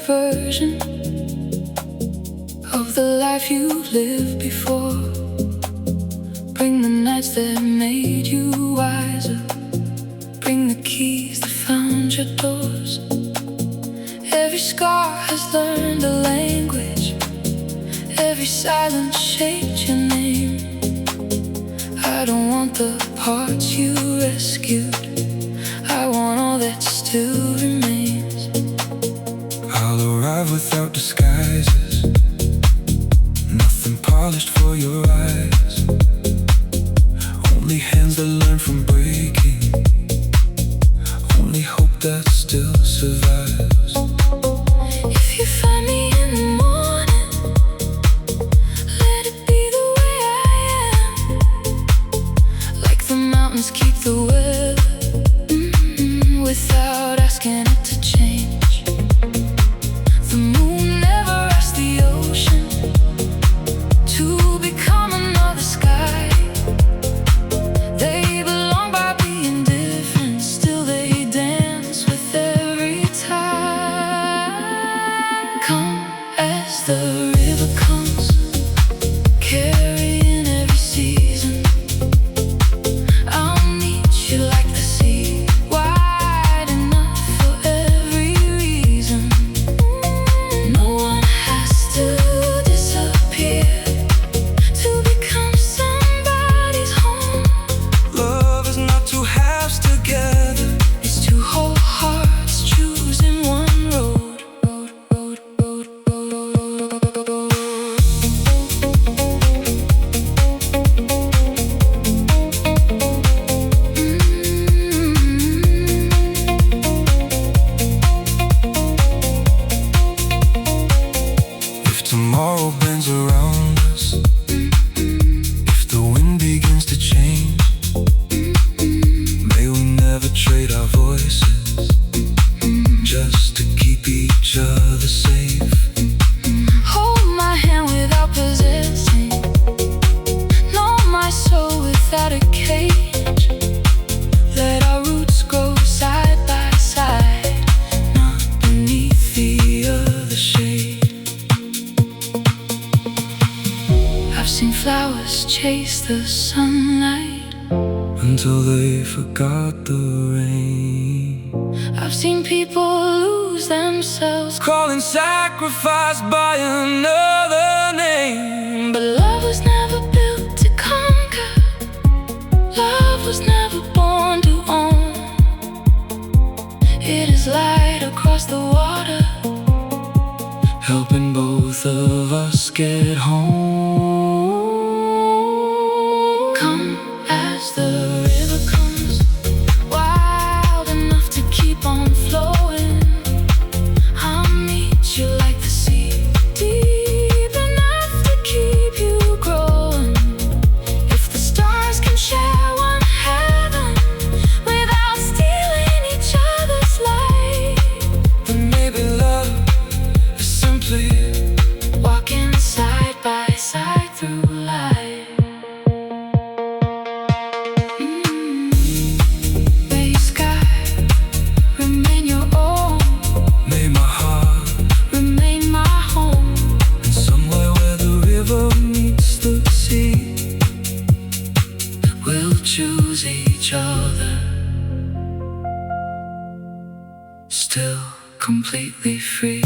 version of the life you lived before. Bring the nights that made you wiser. Bring the keys that found your doors. Every scar has learned a language. Every silence shaped your name. I don't want the parts you rescued. I want all that still remains. I'll arrive without disguises. Nothing polished for your eyes. Only hands that learn from breaking. Only hope that still survives. If you find me in the morning, let it be the way I am. Like the mountains keep the weather, without asking it to change. The moon never asked the ocean to become another sky. They belong by being different, still they dance with every tide. Come as the river comes, carrying every season. I'll meet you like the sea, wide enough for every reason. No one has to disappear to become somebody's home. Love is not two halves together. It's two whole hearts choosing one road. If tomorrow bends around us, if the wind begins to change, may we never trade our voices, just to keep each other safe. Hold my hand without possessing. Know my soul without a cage. Let our roots grow side by side, not beneath the other shade. I've seen flowers chase the sunlight Until they forgot the rain. I've seen people lose themselves, Calling sacrifice by another name. but love was never built to conquer. Love was never born to own. It is light across the water, Helping both of us get home. come as the river comes, wild enough to keep on flowing. I'll meet you like the sea, deep enough to keep you growing. If the stars can share one heaven without stealing each other's light, Then maybe love is simply walking side by side through life. May sky remain your own, may my heart. remain my home. And somewhere where the river meets the sea, We'll choose each other, still completely free.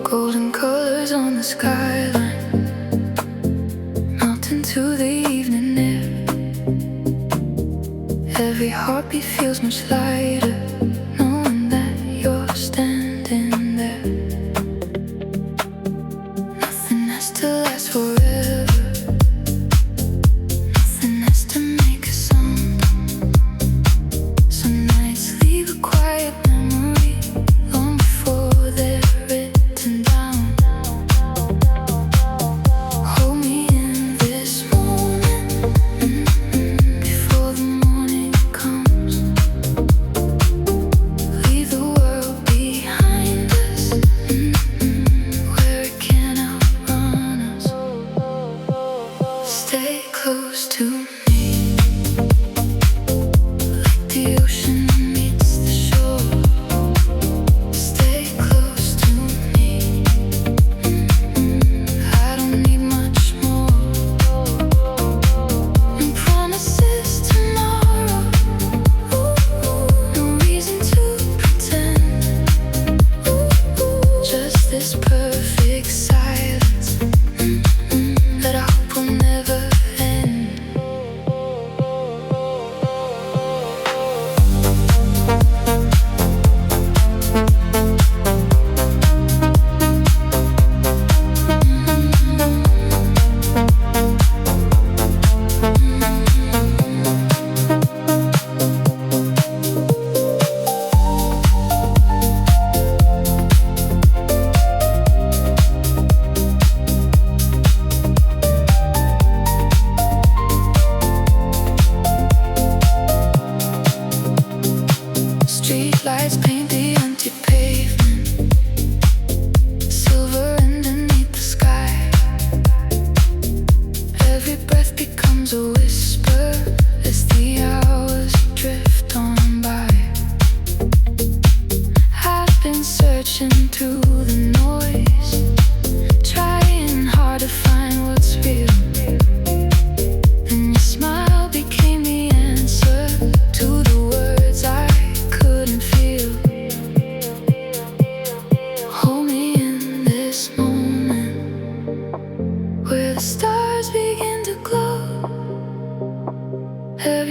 Golden colors on the skyline, melting to the evening air. Every heartbeat feels much lighter, knowing that you're standing there. Nothing has to last forever, nothing has to make a sound. Some nights leave a quiet memory,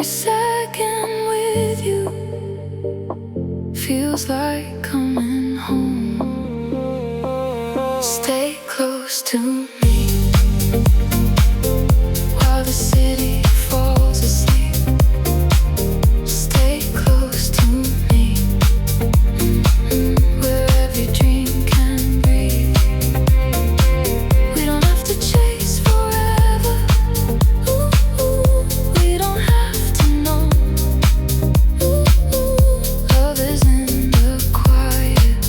second with you feels like coming home. Stay close to me while the city falls asleep. Stay close to me, where every dream can breathe. We don't have to chase forever. We don't have to know. Love is in the quiet,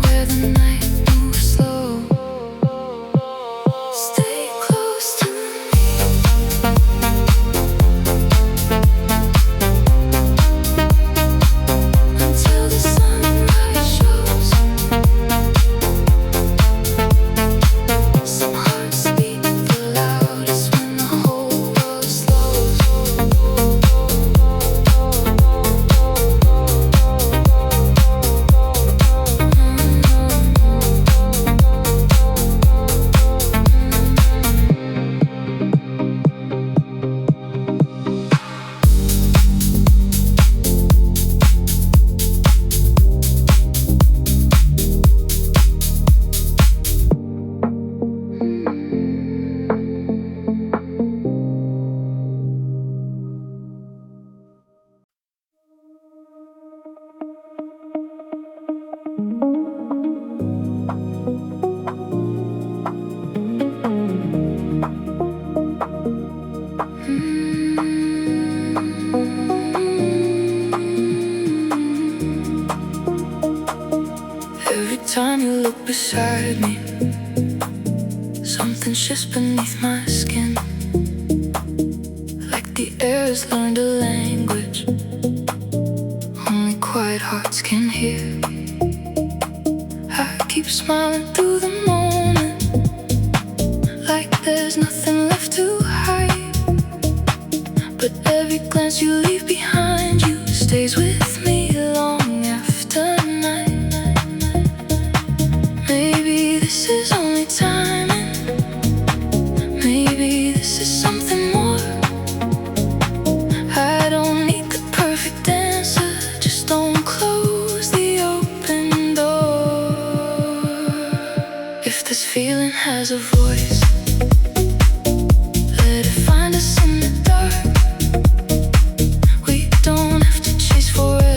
where the night moves slow. Stay close to me until the sunrise shows. Some hearts beat the loudest when the whole world slows. Every time you look beside me, something shifts beneath my skin. Like the air has learned a language only quiet hearts can hear. I keep smiling through the moment, like there's nothing left to hide. But every glance you leave behind you stays with me long after night. Maybe this is only timing. Maybe this is something more. I don't need the perfect answer, just don't close the open door. If this feeling has a voice, let it find us in the dark. We don't have to chase forever.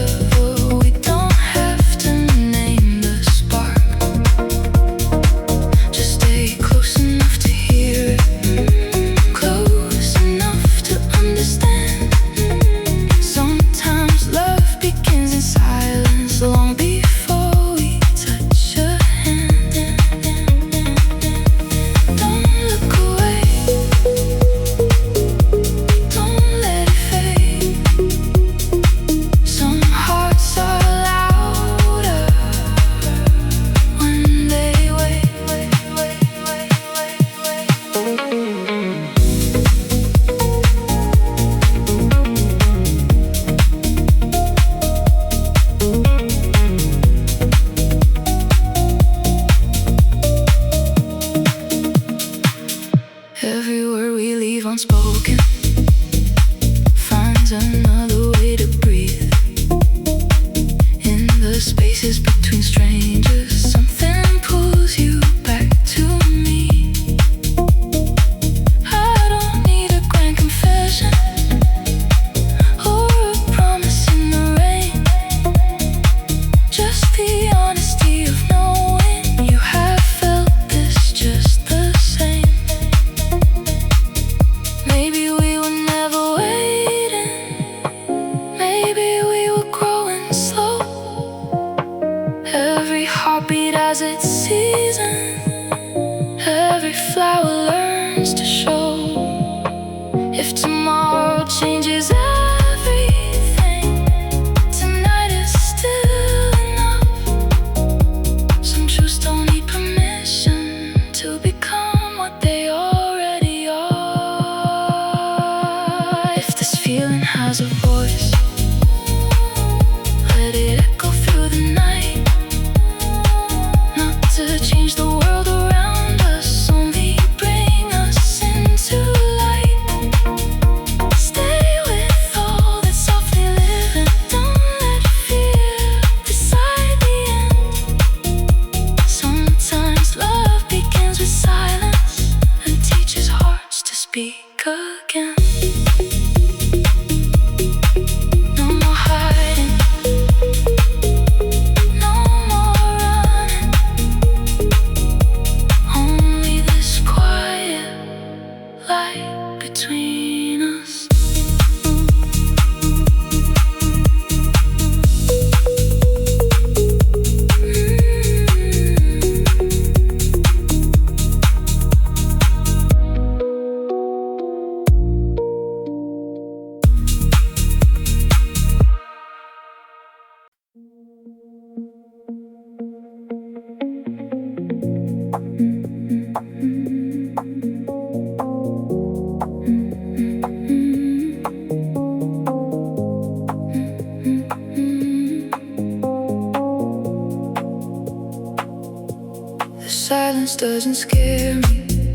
silence doesn't scare me.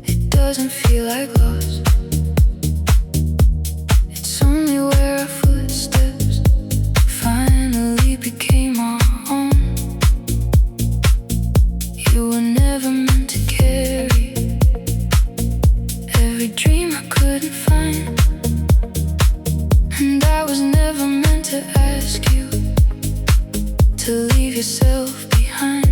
It doesn't feel like loss. It's only where our footsteps finally became our own. You were never meant to carry every dream I couldn't find, and I was never meant to ask you to leave yourself behind.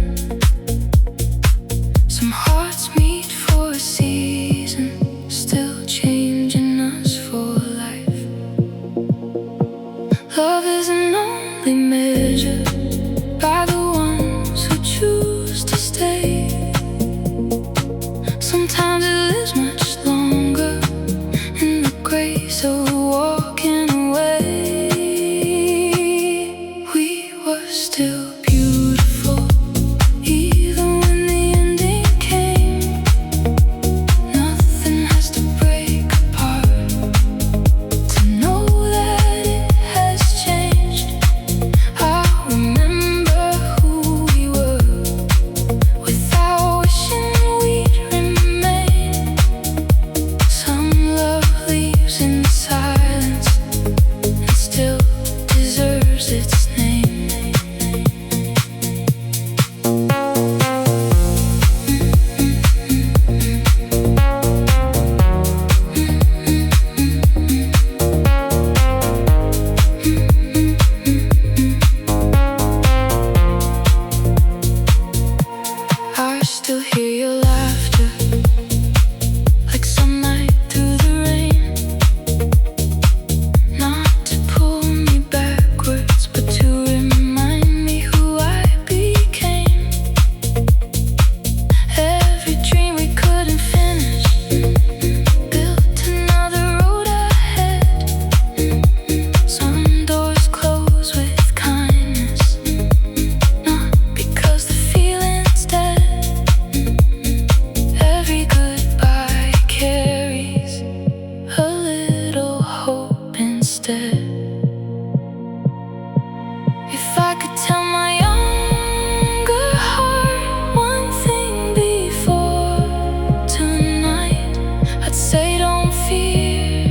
Some hearts meet for a season, still changing us for life. Love isn't only measured by the ones who choose to stay. Sometimes it lives much longer in the grace of walking away. We were still beautiful, even when the ending came. Nothing has to break apart to know that it has changed. I remember who we were without wishing we'd remain. Some love leaves in silence and still deserves its name. I still hear your laughter, like sunlight through the rain. Not to pull me backwards, but to remind me who I became. Every dream we couldn't finish built another road ahead. Some doors close with kindness, not because the feeling's dead. Every goodbye carries a little hope instead. If I could tell my younger heart one thing before tonight, I'd say don't fear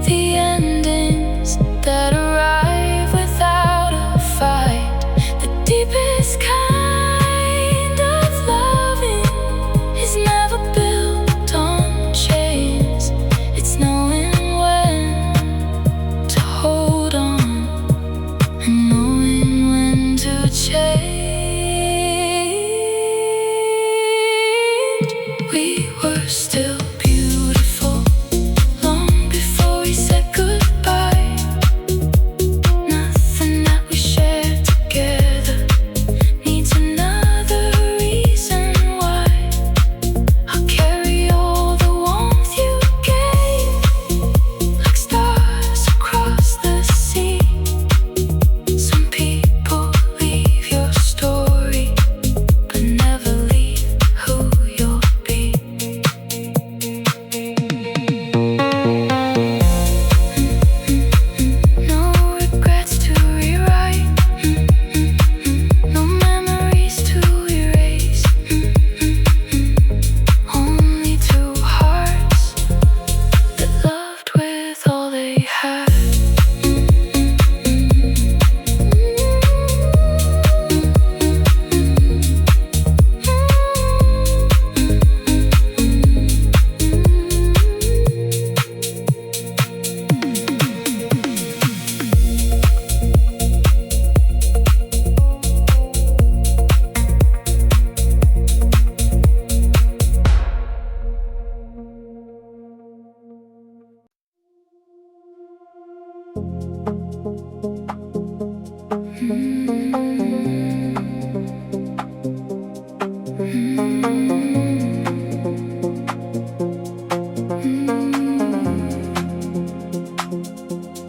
the endings that arrive without a fight. The deepest kind of loving is never built on chains. It's knowing when to hold on and knowing when to change. We were still beautiful long before we said goodbye. Nothing that we shared together needs another reason why. I'll carry all the warmth you gave, like stars across the sea. Some people leave your story, but never leave who you'll be. No regrets to rewrite, no memories to erase. Only two hearts that loved with all they had.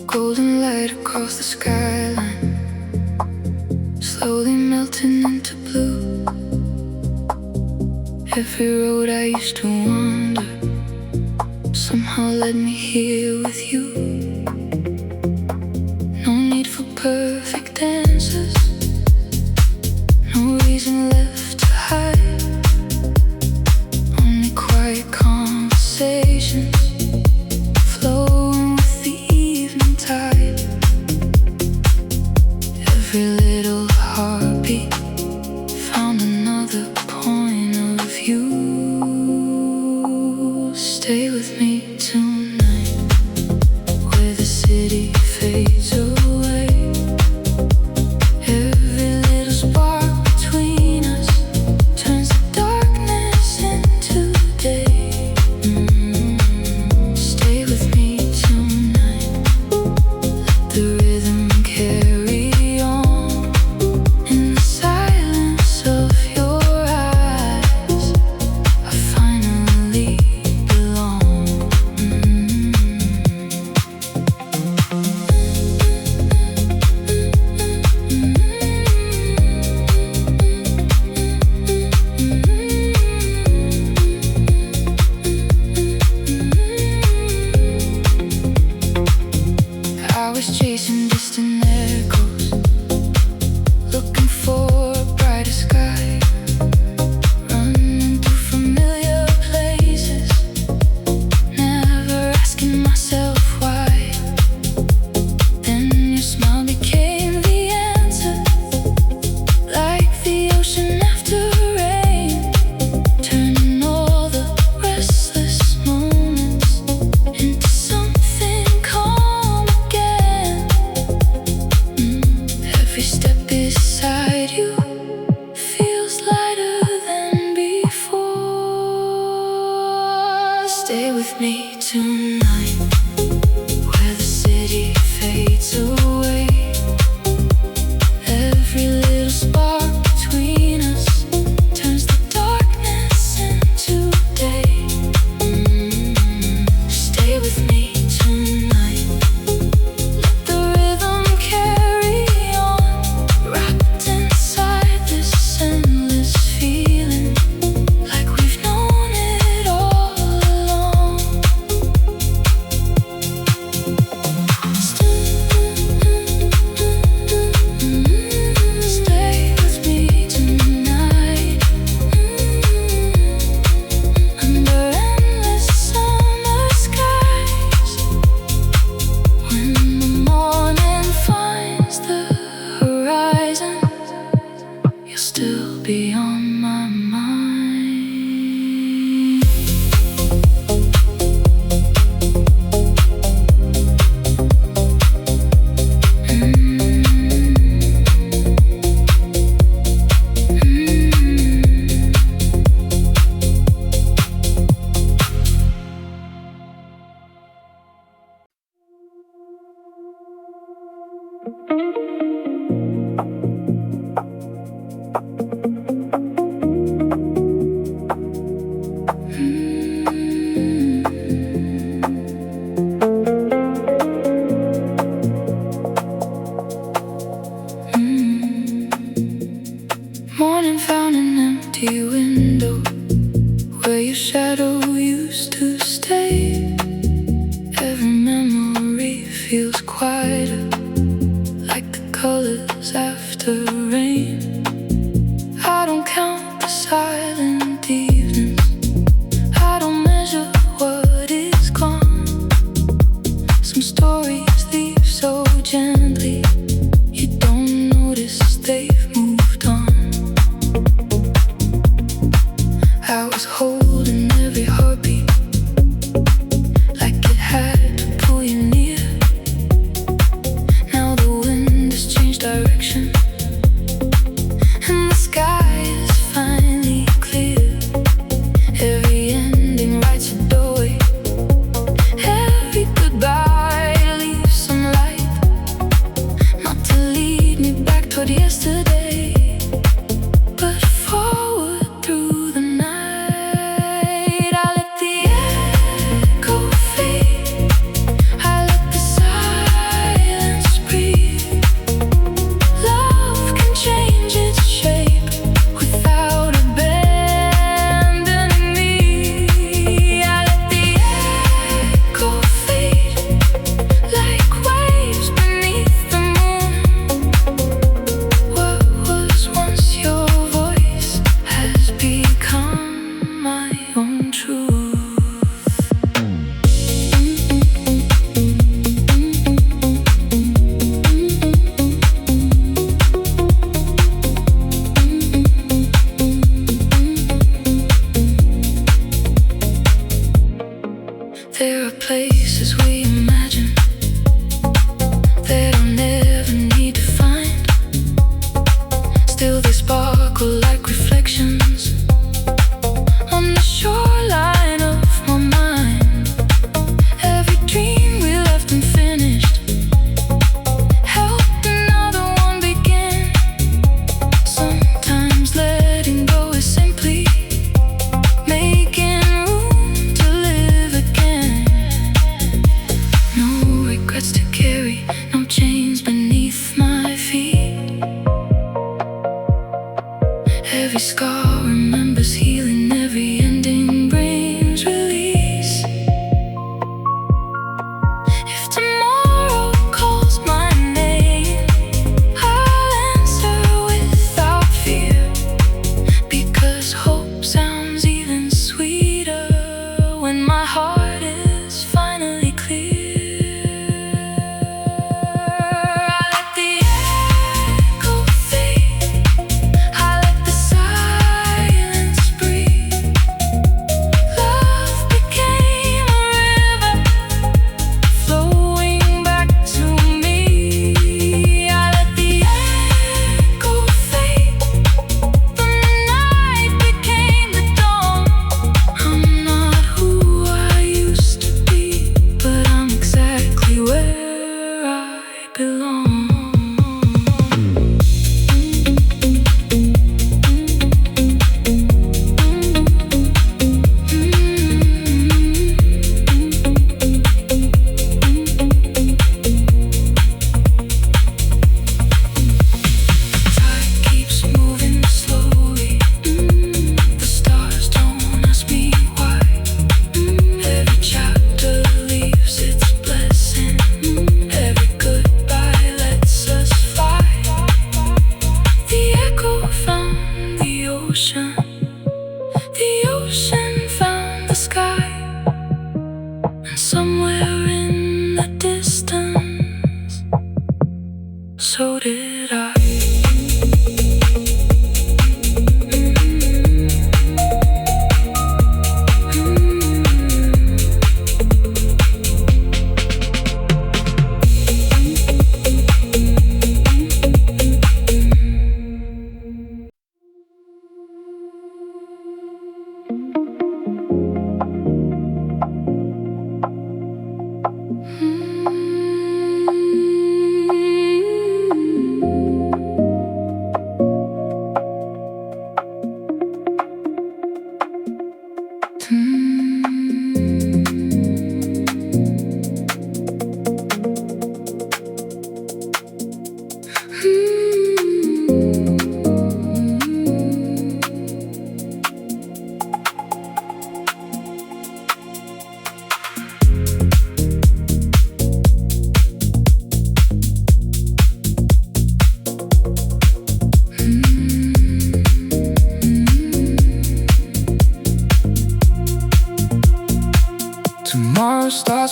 Golden light across the skyline, slowly melting into blue. Every road I used to wander somehow led me here with you. No perfect answers, no reason left to hide. Only quiet conversations flowing with the evening tide. Every little heartbeat found another point of view. Stay with me tonight, where the city fades away. Every little spark between us turns the darkness into day. Stay with me tonight, let the rhythm carry on. In the silence of your eyes, I finally belong. I was chasing distant echoes, looking for a brighter sky, running through familiar places, never asking myself why. Then your smile became the answer, like the ocean after rain, turning all the restless moments into something calm again. Every step beside you feels lighter than before. Stay with me tonight, where the city fades away. Every little spark between us turns the darkness into day. Stay with me tonight, let the rhythm carry on, wrapped inside this endless feeling, like we've known it all along. Stay with me tonight, under endless summer skies. When the morning finds the horizon, you'll still be on my mind. Morning found an empty window where your shadow used to stay. Every memory feels quieter, like the colors after rain. I don't count the silent evenings, I don't measure what is gone. Some stories leave so gently, you don't notice they've moved on. I was holding every heartbeat, like it had to pull you near. Now the wind has changed direction, and the sky is finally clear. Every ending writes a doorway, every goodbye leaves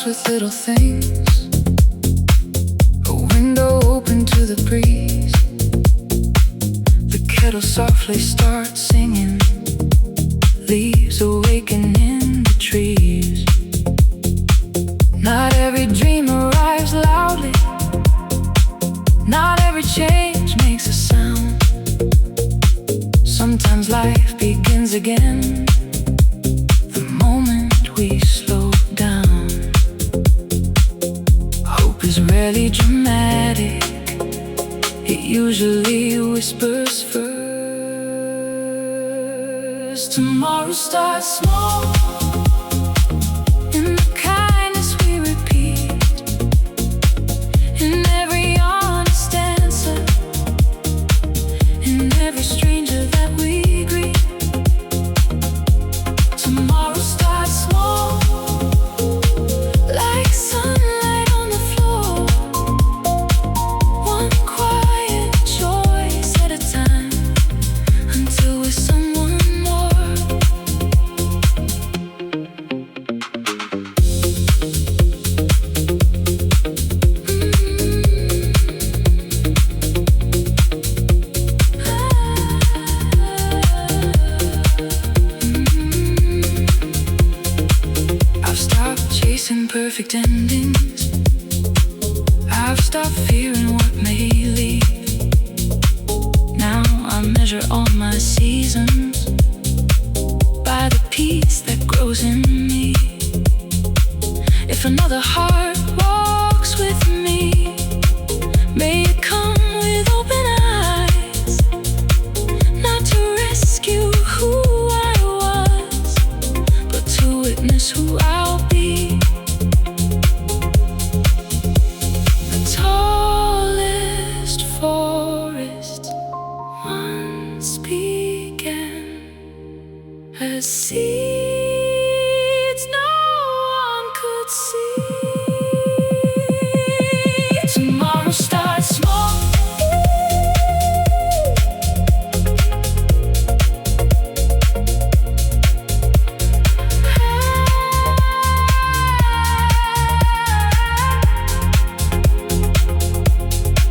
starts with little things. A window open to the breeze. The kettle softly starts singing. Leaves awaken in the trees. Not every dream arrives loudly. Not every change makes a sound. Sometimes life begins again the moment we slow down. Hope is rarely dramatic. It usually whispers first. Tomorrow starts small, in the kindness we repeat, in every honest answer, in every stranger that we greet. Tomorrow starts small, like sunlight on the floor, one quiet choice at a time, until we're someone more. I've stopped chasing perfect endings. I've stopped fearing what may leave. Now I measure all my seasons by the peace that grows in me. If another heart walks with me, may it come with open eyes, not to rescue who I was, but to witness who I'll be. The tallest forest once began as seeds no one could see. Tomorrow starts small,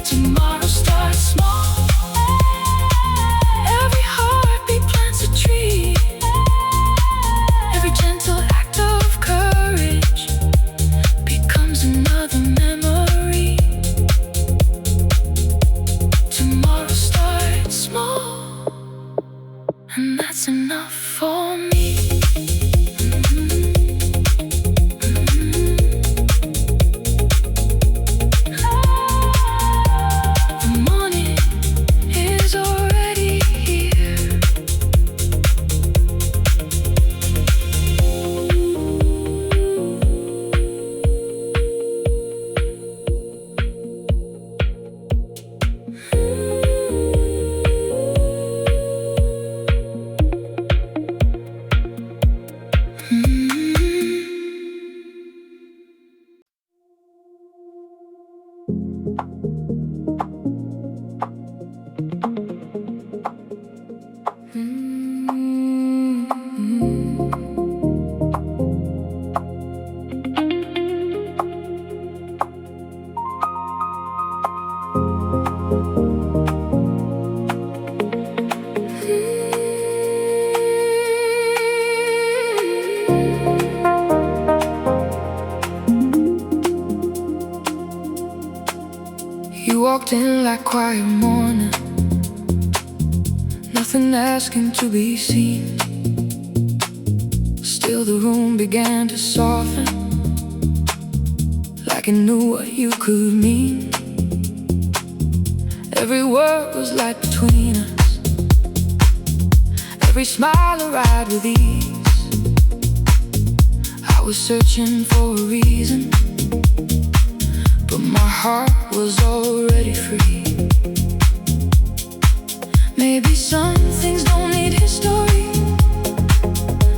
tomorrow starts small. Every heartbeat plants a tree. Every gentle act of courage becomes another memory. Tomorrow starts small, and that's enough for me. The morning is already here. You walked in like quiet morning, nothing asking to be seen. Still the room began to soften, like it knew what you could mean. Every word was light between us, every smile arrived with ease. I was searching for a reason, but my heart was already free. Maybe some things don't need history.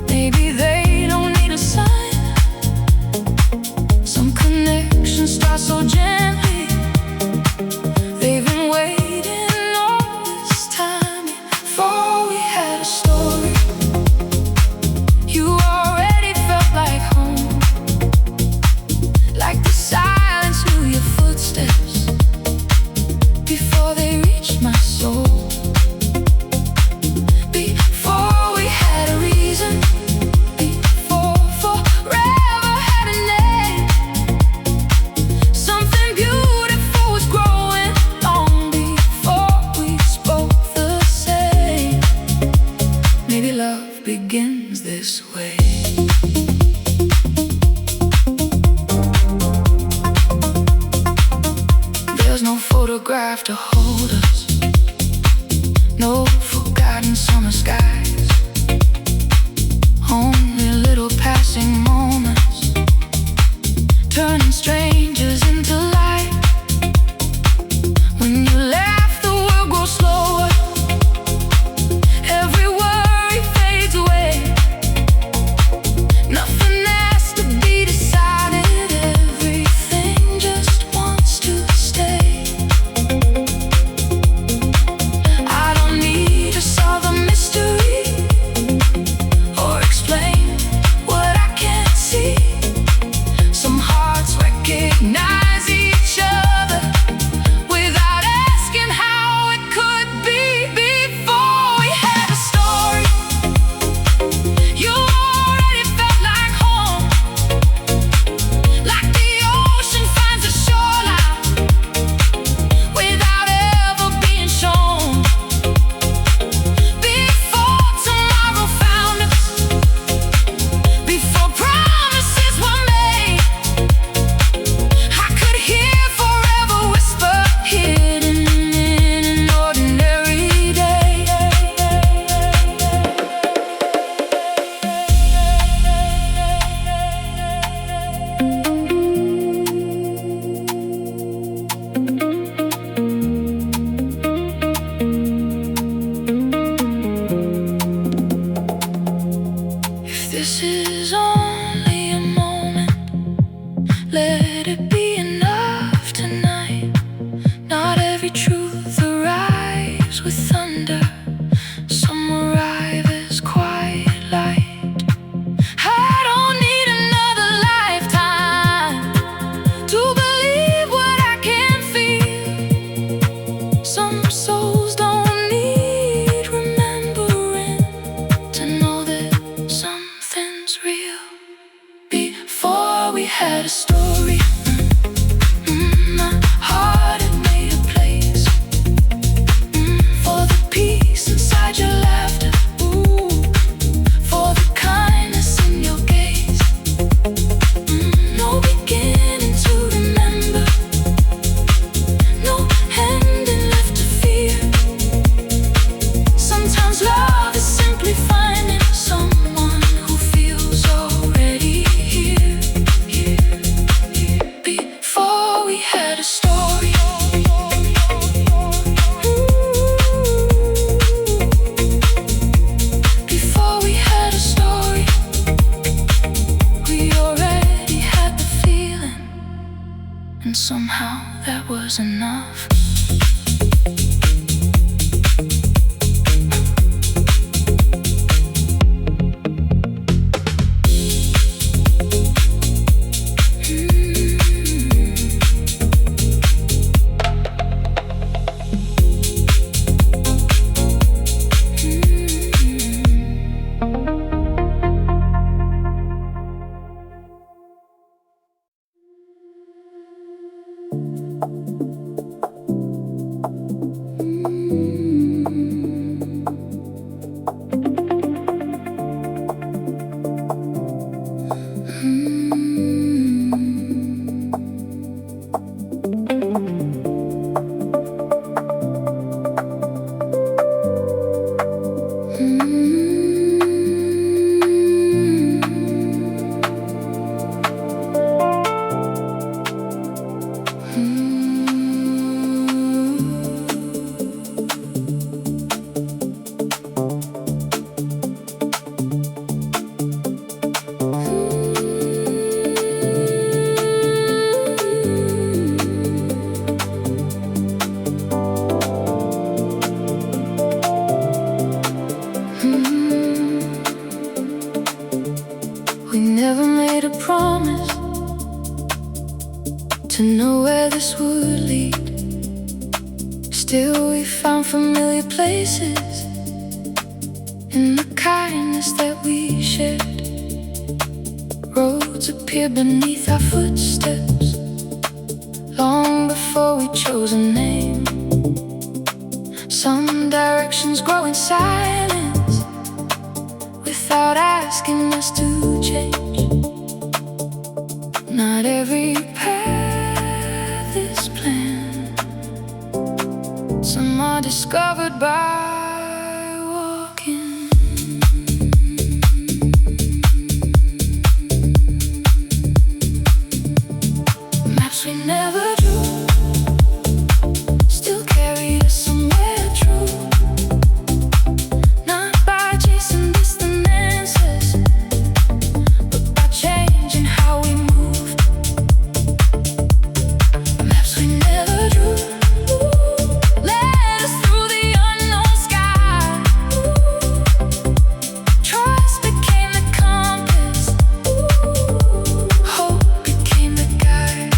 Maybe they don't need a sign. Some connections start so gently. They've been waiting all this time before we had a story. You already felt like home. strangers into light. When you laugh, the world grows slower. Every worry fades away. Nothing has to be decided. Everything just wants to stay. I don't need to solve a mystery or explain what I can't see. Some hearts recognize each other without asking how it could be. Before we had a story, you already felt like home, like the ocean finds a shoreline without ever being shown. Before tomorrow found us, before promises were made, I could hear forever whisper hidden in an ordinary day. If this is only a moment, let it be enough tonight. Not every truth arrives with thunder. Some arrive as quiet light. I don't need another lifetime to believe what I can feel. Some souls don't need remembering to know that something's real. Before we had a story, my heart had made a place for the peace inside your laughter, for the kindness in your gaze. No beginning to remember, no ending left to fear. Sometimes love is simply finding someone who feels already here. Before we had a story, before we had a story, we already had the feeling, and somehow that was enough. We never made a promise to know where this would lead. Still we found familiar places in the kindness that we shared. Roads appear beneath our footsteps long before we chose a name. Some directions grow in silence without asking us to change. Not every path is planned. Some are discovered by walking. Maps we never drew still carry us somewhere true. Not by chasing distant answers, but by changing how we move. Maps we never drew led us through the unknown sky. Trust became the compass, hope became the guide.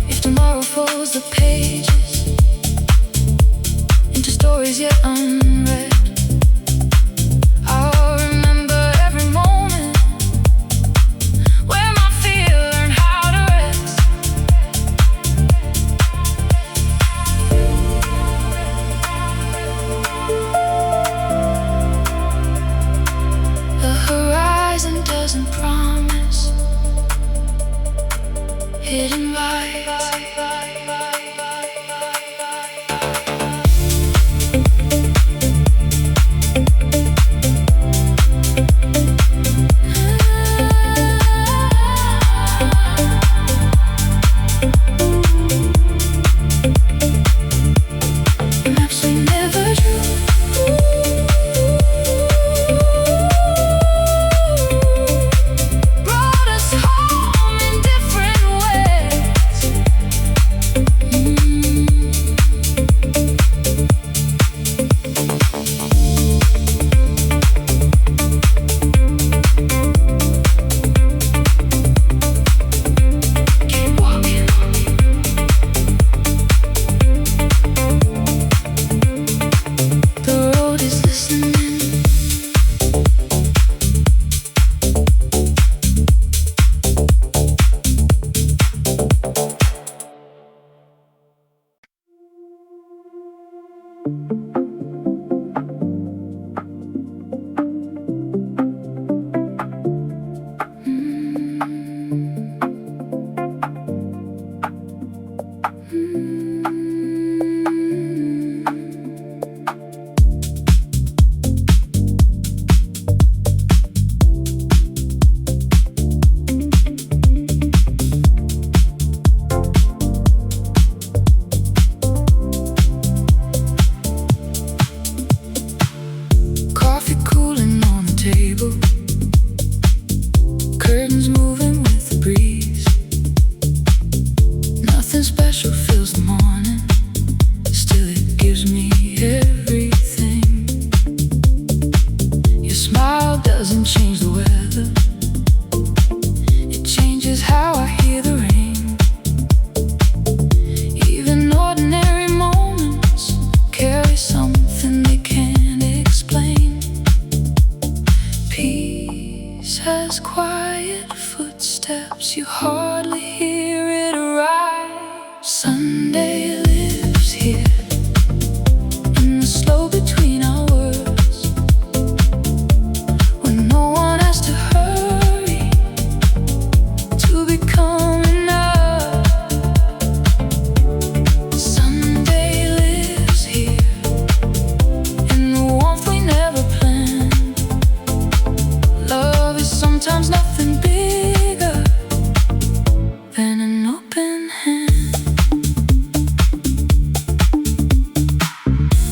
If tomorrow folds the pages into stories yet unread, I'll remember every moment where my fear learned how to rest. The horizon doesn't promise hidden lights. Maps we never drew brought us home in different ways. Keep walking. The road is listening. Coffee cooling on the table, curtains moving with the breeze. Nothing special fills the morning, still it gives me everything. Your smile doesn't change the weather, it changes how I hear the rain. Even ordinary moments carry something they can't explain. Peace has quiet footsteps, you hardly hear it arrive. Sunday lives here in the slow between our words, when no one has to hurry to become enough. Sunday lives here in the warmth we never planned. Love is sometimes nothing bigger than an open hand.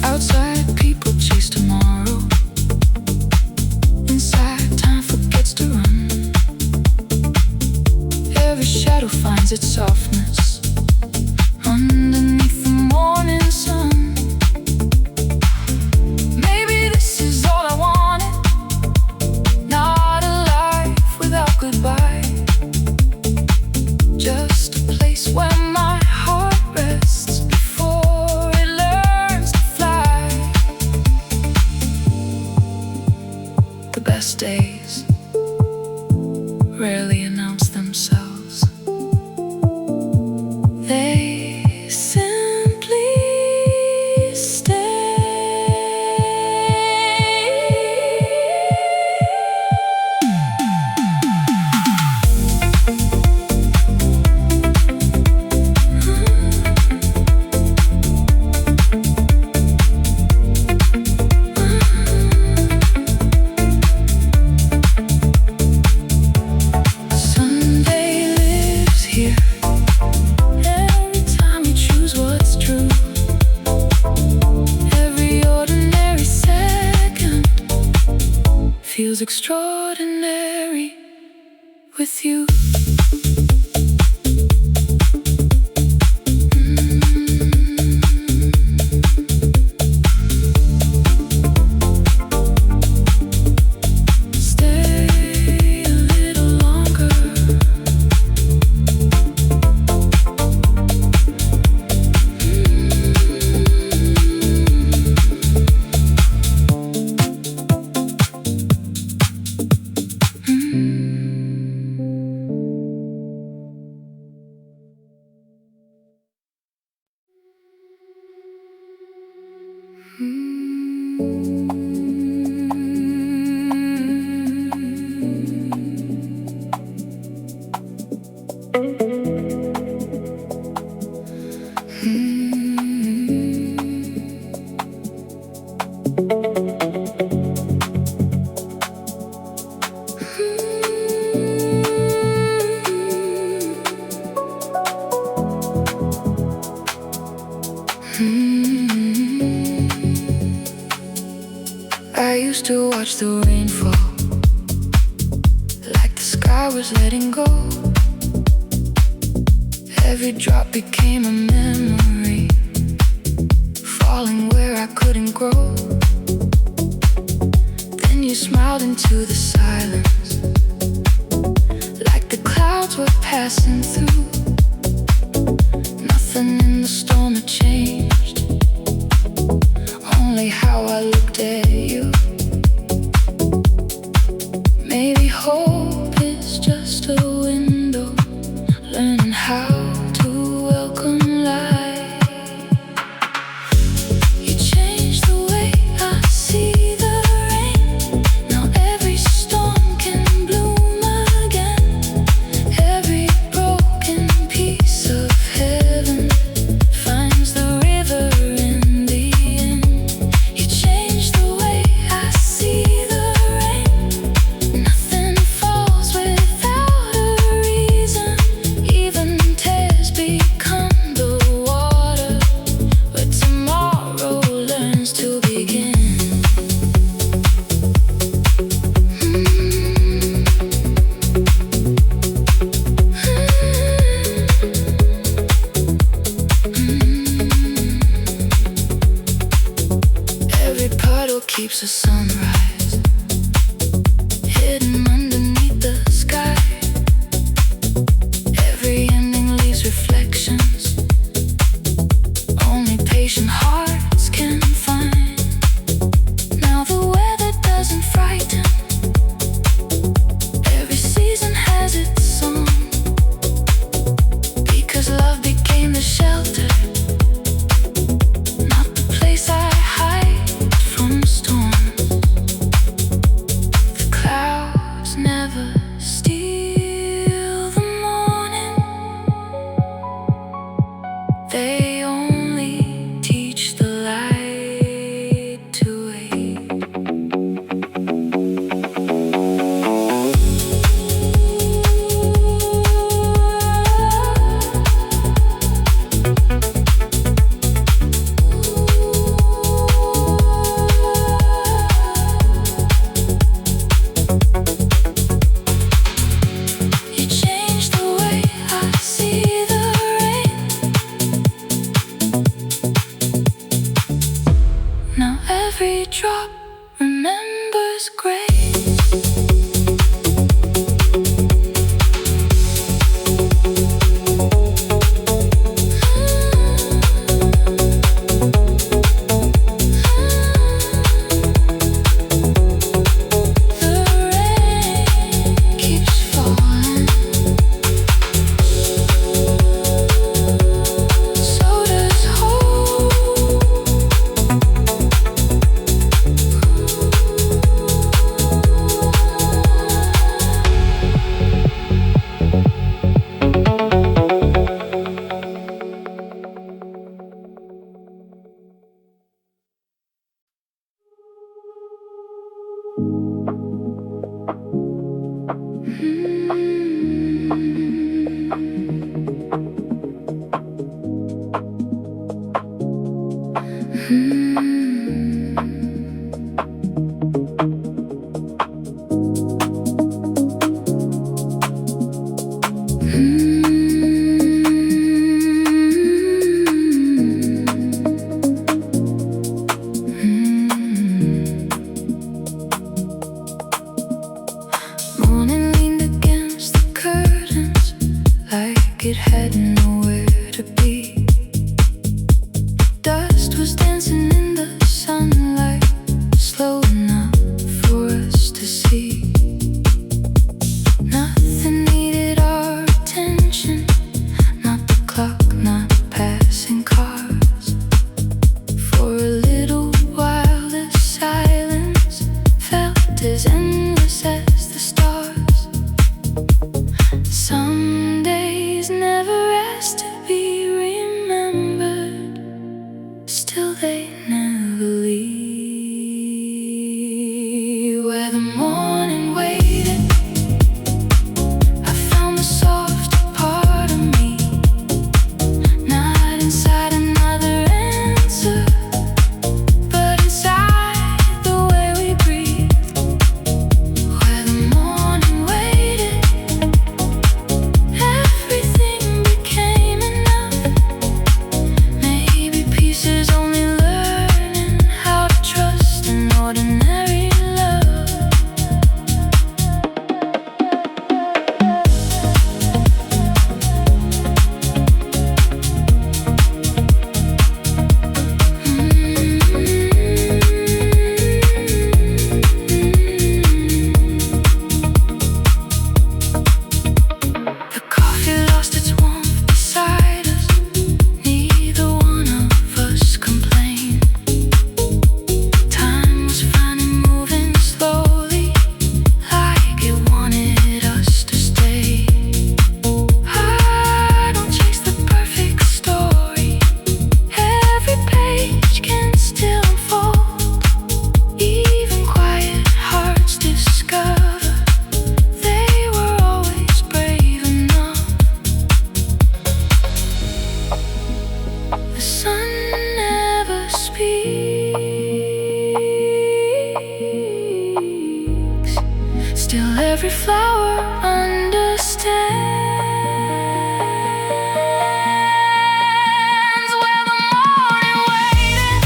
Outside, people chase tomorrow. Inside, time forgets to run. Every shadow finds its softness underneath the morning sun. Maybe this is all I wanted, not a life without goodbye. Just a place where my heart rests before it learns to fly. The best days rarely announce themselves. was extraordinary with you. I used to watch the rain fall, like the sky was letting go. Every drop became a memory, falling where I couldn't grow. Then you smiled into the silence, like the clouds were passing through. Nothing in the storm had changed, only how I looked at you. Maybe hope is just a window, learning how to welcome light. You changed the way I see the rain. Now every storm can bloom again. Every broken piece of heaven finds the river in the end. You changed the way I see the rain. Nothing falls without a reason. Even tears become the water where tomorrow learns to begin. Every puddle keeps a sunrise hidden underneath the sky. Every ending leaves reflections only patient hearts can find. Now the weather doesn't frighten, every season has its song, because love became the shelter, not the place I hide from storms. like it had nowhere to be. Dust was dancing in the sunlight, slow enough for us to see. Nothing needed our attention, not the clock, not passing cars. For a little while the silence felt as endless as the stars. Some days never asked to be remembered, still they never leave. Where the morning waited, I found the soft part of me, not inside another answer, but inside the way we breathe. Where the morning waited, everything became enough. Maybe pieces only learning how to trust an ordinary love. The coffee lost its warmth beside us. Neither one of us complained. Time was finally moving slowly, like it wanted us to stay. I don't chase the perfect story. Every page can still unfold. Even quiet hearts discover they were always brave enough. The sun never speaks, still every flower understands. Where the morning waited,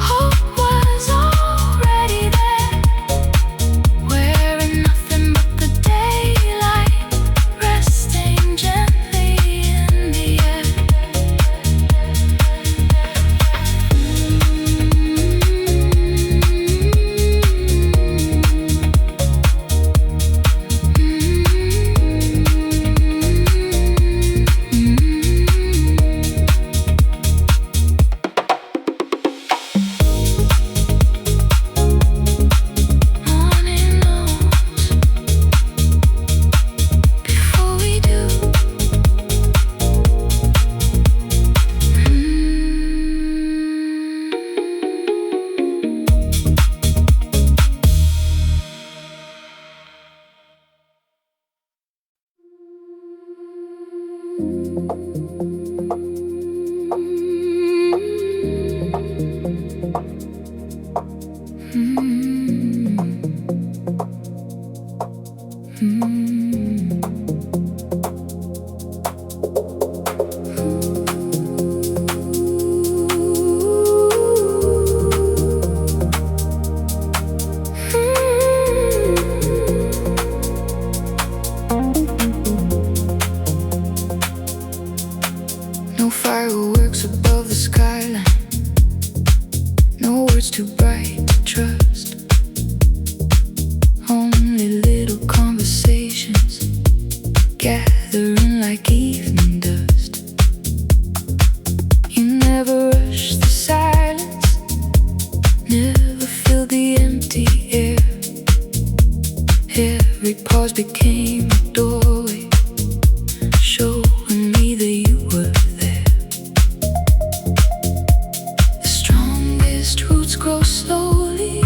hope was already there. Wearing nothing but the daylight, resting gently in the air. Morning knows before we do. No fireworks above the skyline, no words too bright to trust. Only little conversations gathering like evening dust. You never rushed the silence, never filled the empty air. Every pause became a doorway, showing me that you were there. The strongest roots grow slowly,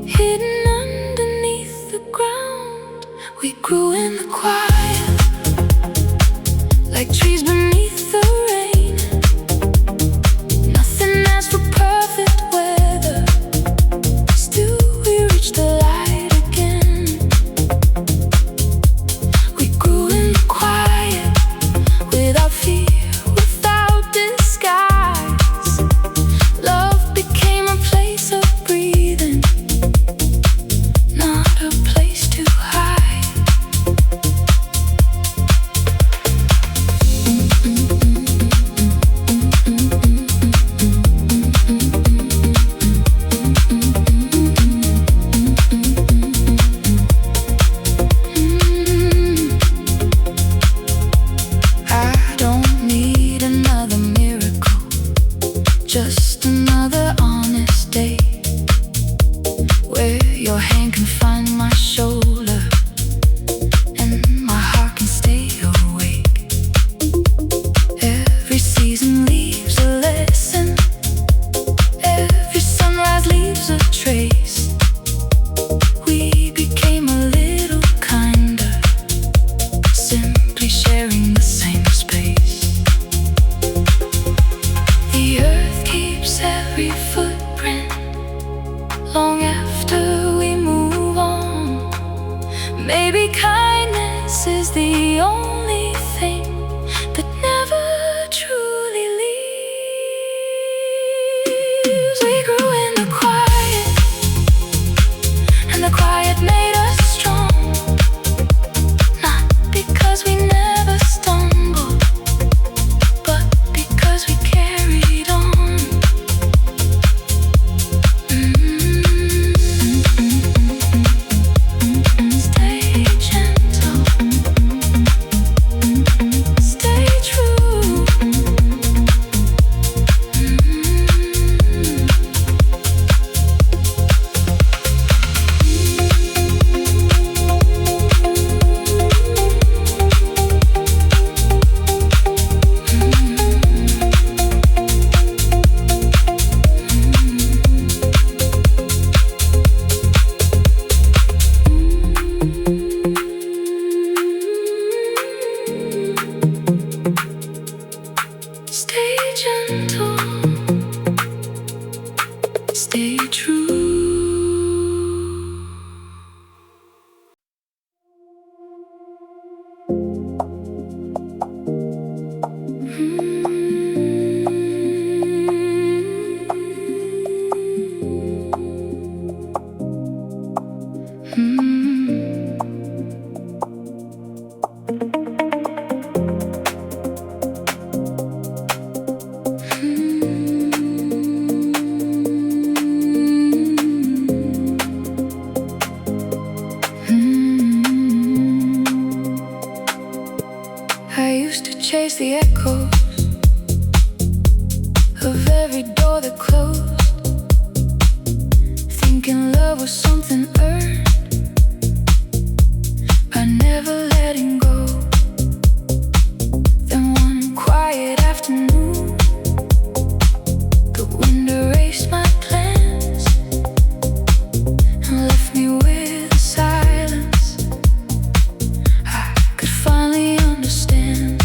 hidden underneath the ground. We grew in the quiet, like trees beneath the rain. Nothing asked for perfect weather, still we reached the light again. sharing the same space. The earth keeps every footprint long after we move on. Maybe kindness is the only thing that never truly leaves. We grew in the quiet, and the quiet made us strong. Not because we never stumbled, but because we carried on. Stay gentle, stay true. Stay gentle, stay true. I used to chase the echoes of every door that closed, thinking love was something earned by never letting go. Then one quiet afternoon, the wind erased my plans and left me with silence. I could finally understand.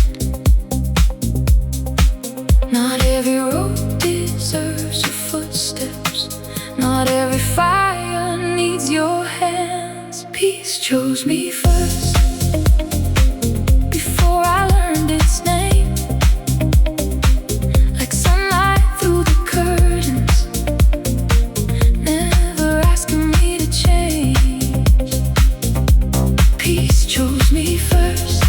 Not every road deserves your footsteps. Not every fire needs your hands. Peace chose me first, before I learned its name. Like sunlight through the curtains, never asking me to change. Peace chose me first,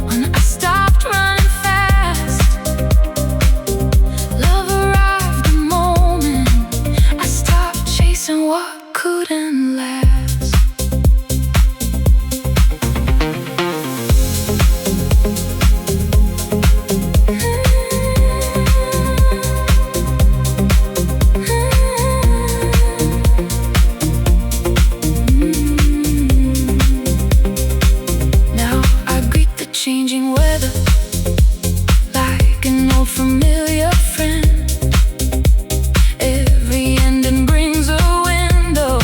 when I stopped running fast. Love arrived the moment I stopped chasing what couldn't last. Now I greet the changing weather like an old familiar friend. Every ending brings a window,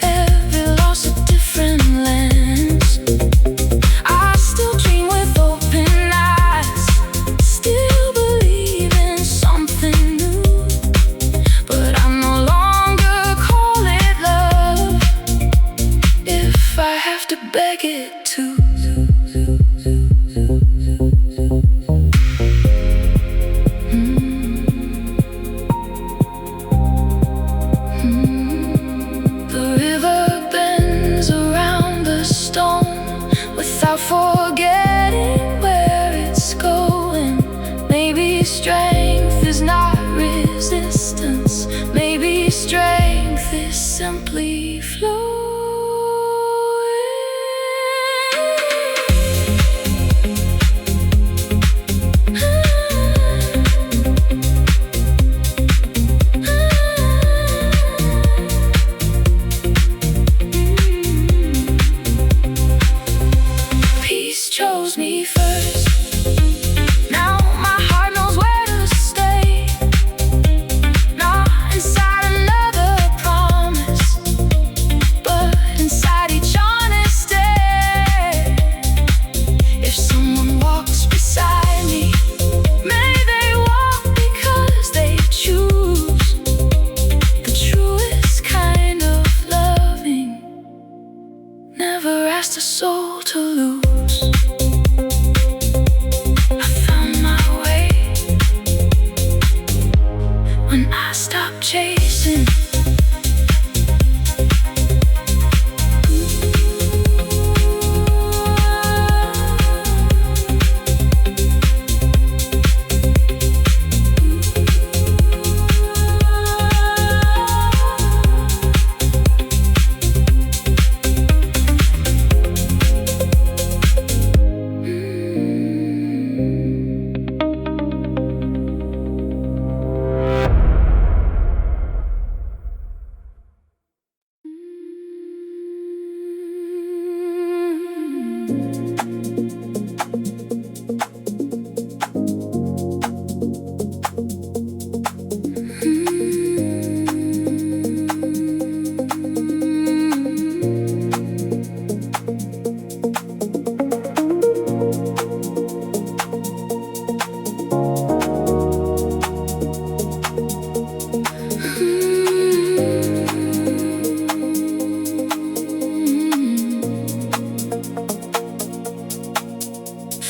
every loss a different lens. I still dream with open eyes, still believe in something new, but I no longer call it love if I have to beg it to. The river bends around the stone without forgetting where it's going. Maybe strength is not resistance. Maybe strength is simply flowing. Peace chose me first. Now my heart knows where to stay, not inside another promise, but inside each honest day. loose. I found my way when I stopped chasing.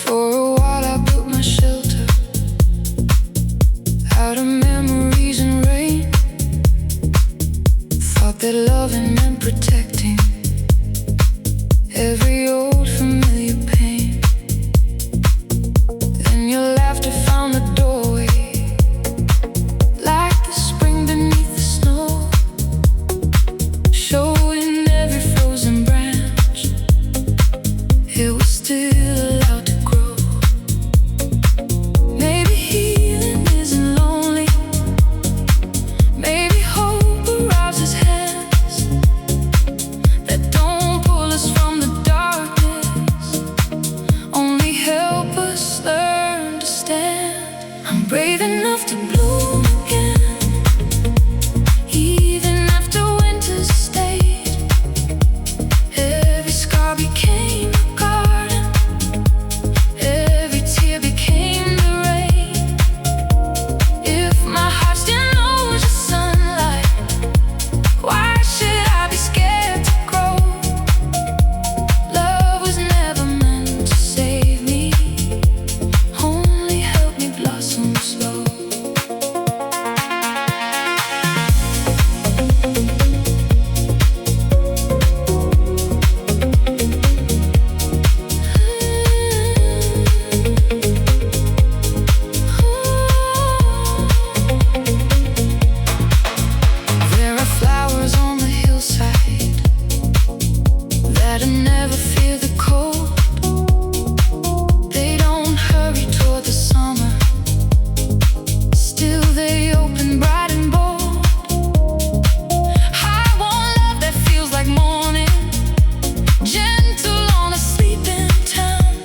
For a while I built my shelter out of memories and rain. Thought that loving meant protecting every old familiar pain. Then your laughter found the doorway, like the spring beneath the snow, showing every frozen branch. It was still allowed to grow. Maybe healing isn't lonely. Maybe hope arrives as hands that don't pull us from the darkness, only help us learn to stand. I'm brave enough to bloom again, even after winter's stayed. Every scar became a garden, every tear became the rain. If my heart still knows the sunlight, why should I be scared to grow? Love was never meant to save me, only help me blossom slow. There are flowers on the hillside that never fear the cold. They don't hurry toward the summer, still they open bright and bold. I want love that feels like morning, gentle on a sleeping town.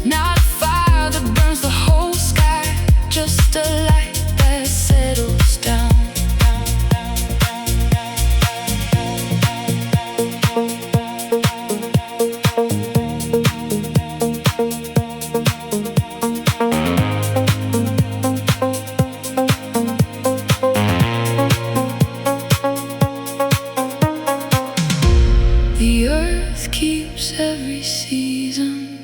Not a fire that burns the whole sky, just a light that settles down. The earth keeps every season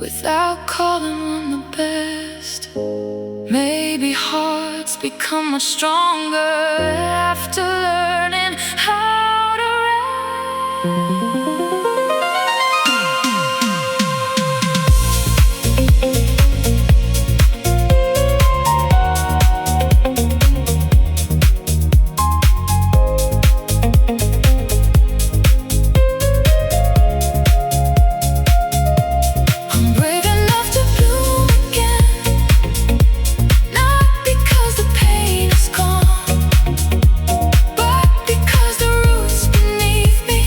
without calling one the best. Maybe hearts become much stronger after learning how to rest. I'm brave enough to bloom again, not because the pain is gone, but because the roots beneath me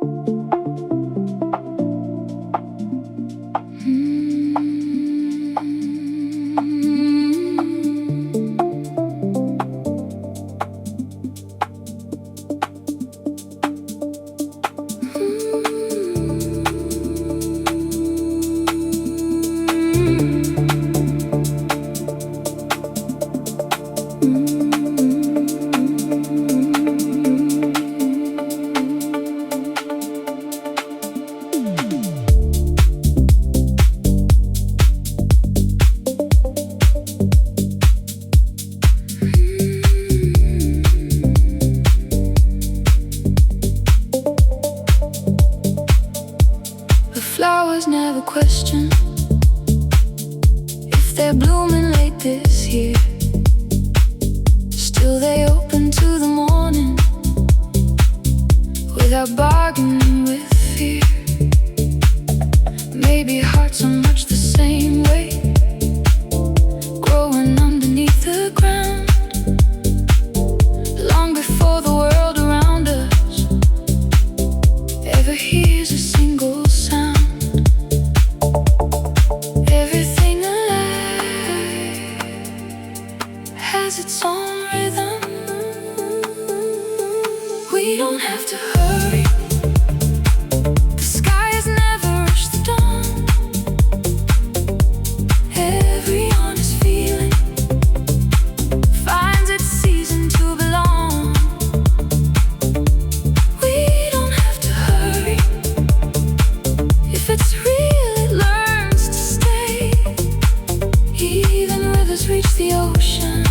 The flowers never question if they're blooming late this year. Still they open to the morning without bargaining with fear. Maybe hearts are much the same way, growing underneath the ground, long before the world around us ever hears a single sound. Everything alive has its own rhythm. We don't have to hurry. The sky has never rushed the dawn. Every honest feeling finds its season to belong. We don't have to hurry. If it's real, it learns to stay. Even rivers reach the ocean,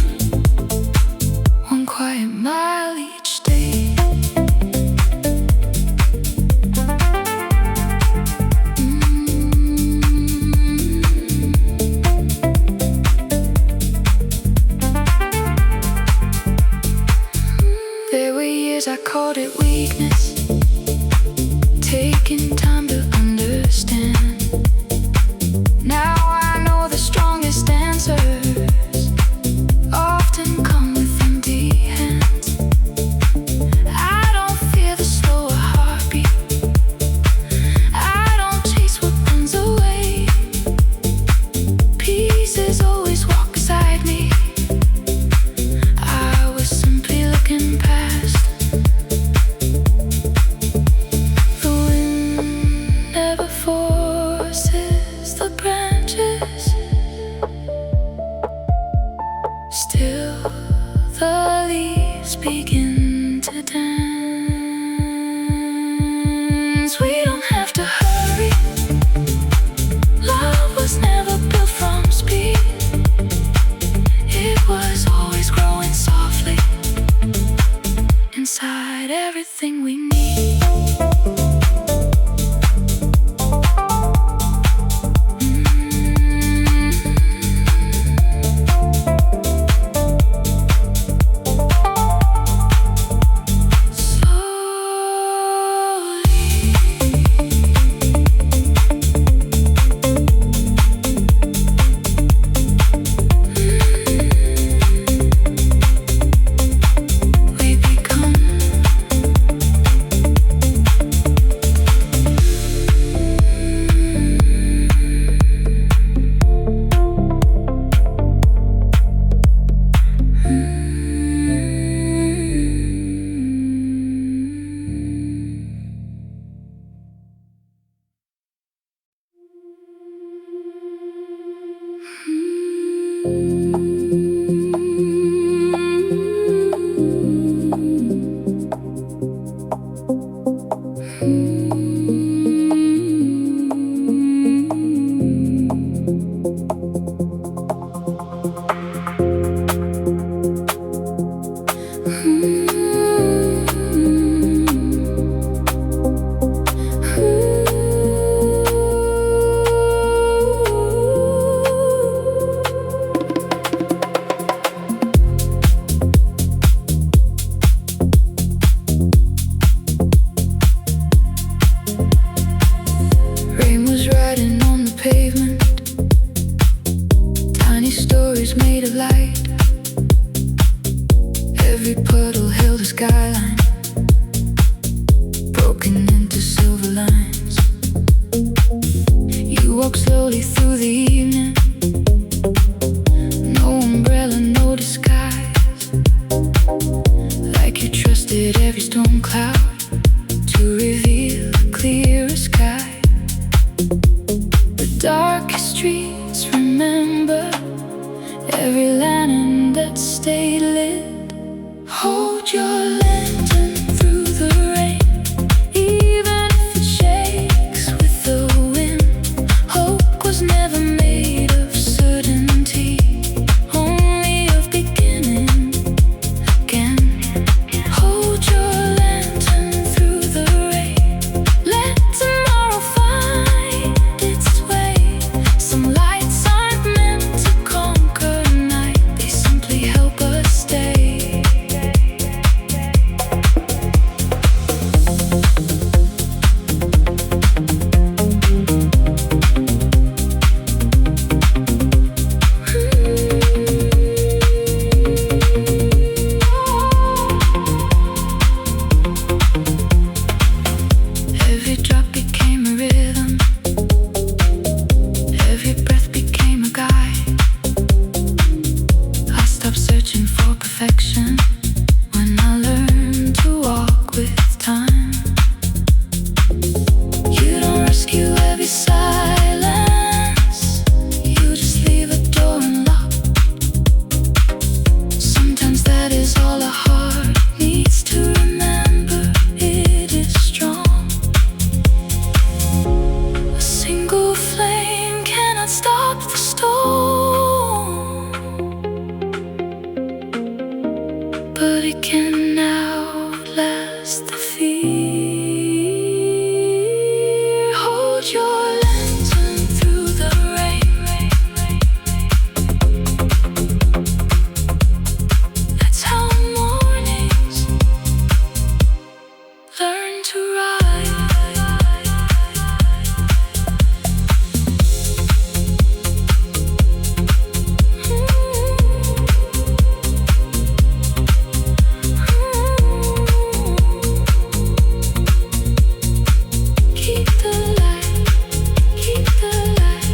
one quiet mile each day. There were years I called it weakness, taking time to understand. Now I know the strongest answers often come with empty hands. I don't fear the slower heartbeat, I don't chase what runs away. Pieces always walk beside me. I was simply looking past. The wind never forces the branches, still the leaves begin to dance. We don't have to hurry. Love was never built from speed. It was always growing softly inside everything we need. We become fear. Hold your lantern through the rain. That's how mornings learn to rise. Keep the light, keep the light.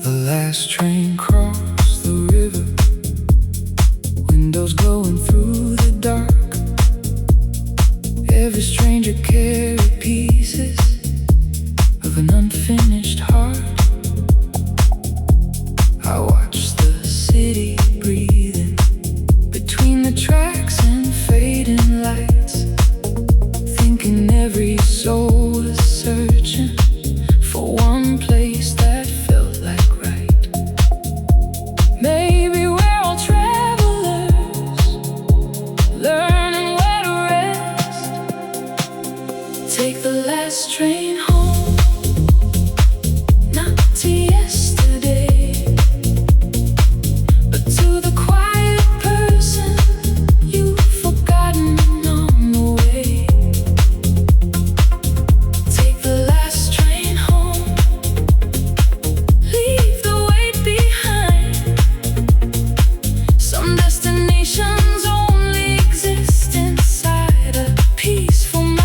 The last train crossed the river, windows glowing through the dark. Every stranger carried pieces of an unfinished heart. I watched the city breathing between the tracks and fading lights, thinking every soul was searching for one place that felt like right. Maybe we're all travelers, learning where to rest. Take the last train home, not to yesterday, but to the quiet person you've forgotten on the way. Take the last train home, leave the weight behind. Some destinations only exist inside a peaceful mind.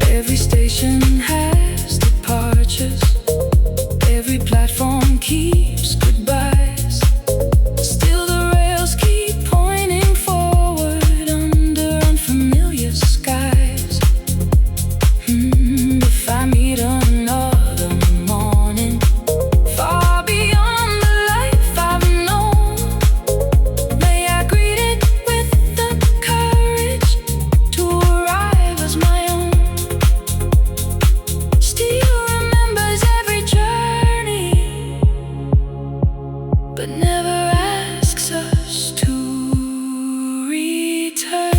Every station has departures, every platform keeps goodbyes. Still the rails keep pointing forward under unfamiliar skies. If I meet another morning far beyond the life I've known, may I greet it with the courage to arrive as my own. Still remembers every journey, but never asks us to return.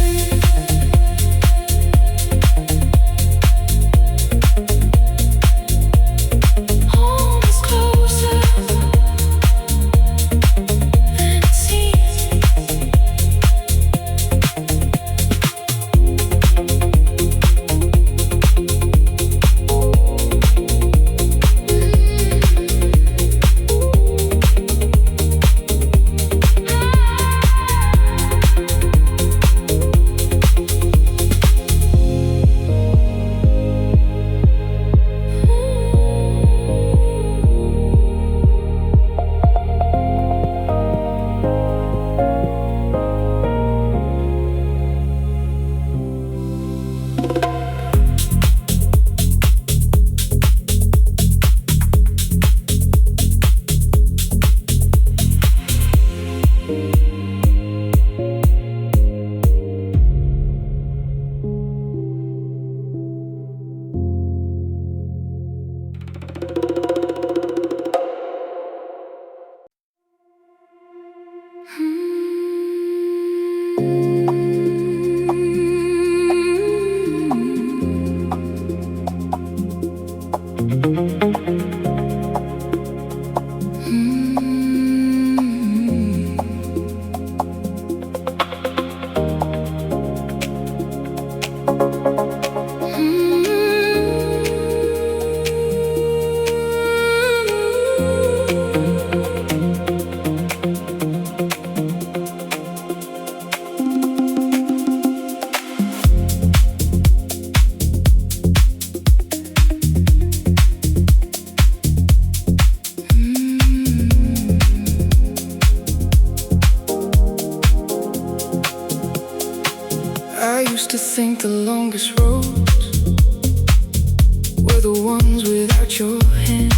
Home is closer than it seems. to think the longest roads were the ones without your hand.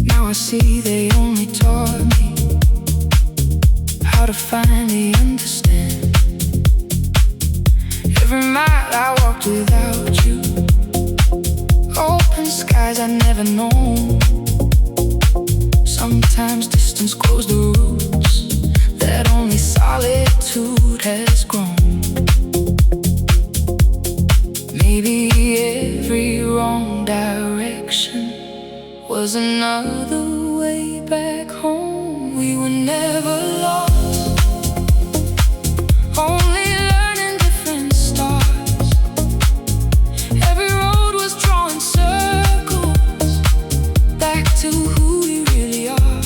Now I see they only taught me how to finally understand. Every mile I walked without you, open skies I'd never known. Sometimes distance grows the roots that only solitude has grown. Maybe every wrong direction was another way back home. We were never lost, only learning different stars. Every road was drawing circles back to who we really are.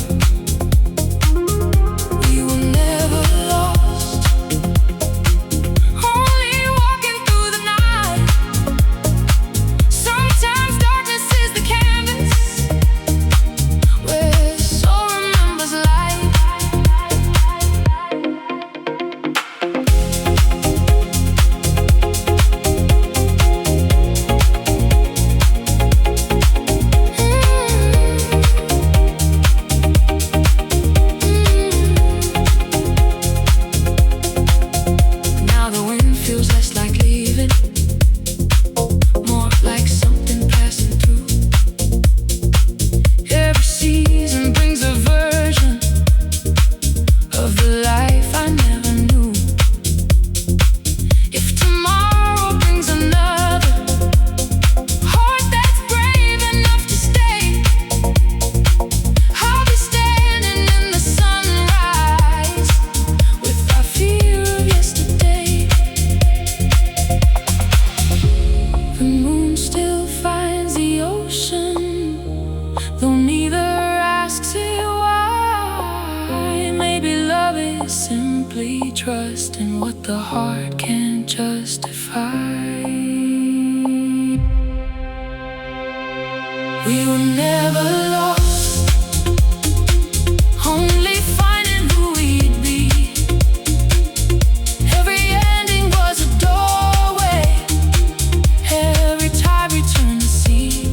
We were never lost, only walking through the night. Sometimes darkness is the canvas where soul remembers light. Now the wind feels less like leaving, more like something passing through. Every season brings a version of the life I never knew. If tomorrow brings another heart that's brave enough to stay, I'll be standing in the sunrise without fear of yesterday. The moon still finds the ocean, though neither asks it why. Maybe love is simply trust in what the heart can't justify. We were never lost, only finding who we'd be. Every ending was a doorway, every tide returned to sea.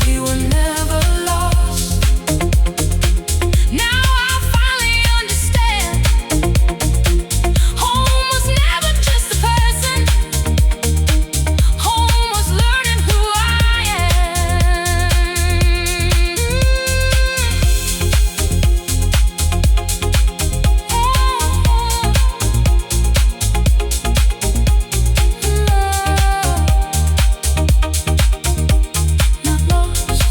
We were never lost, now I finally understand. Home was never just a person, home was learning who I Not lost,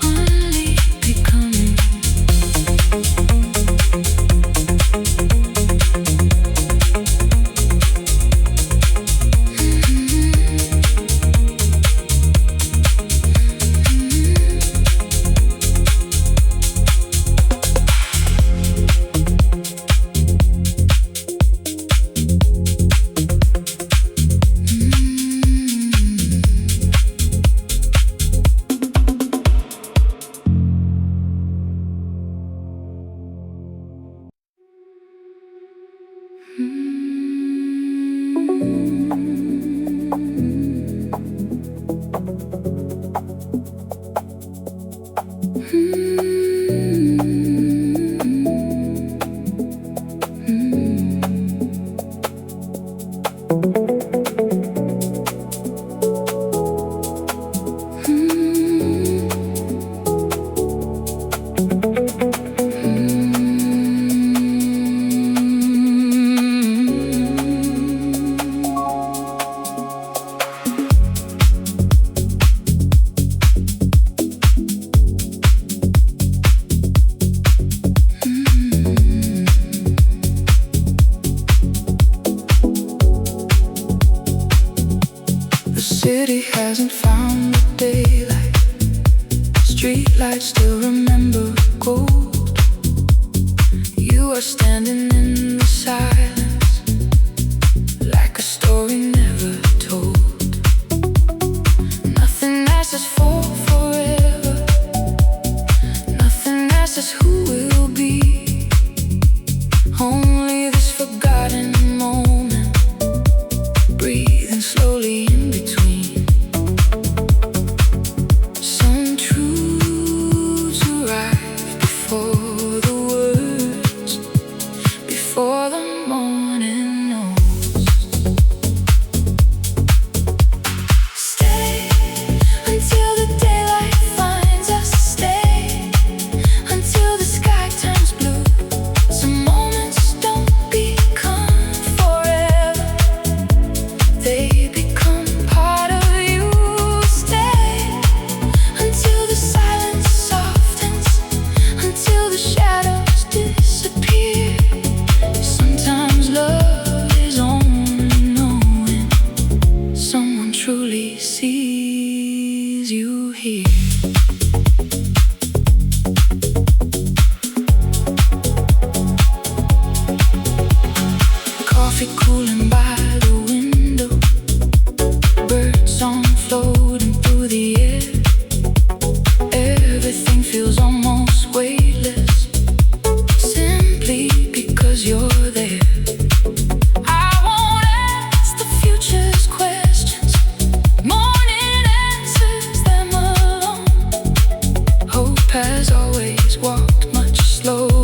only becoming. The city hasn't found the daylight, streetlights still remember gold. You are standing in the silence, like a story never told. Nothing asks for forever, nothing asks who will be. Only this forgotten feels almost weightless, simply because you're there. I won't ask the future's questions, morning answers them alone. Hope has always walked much slower.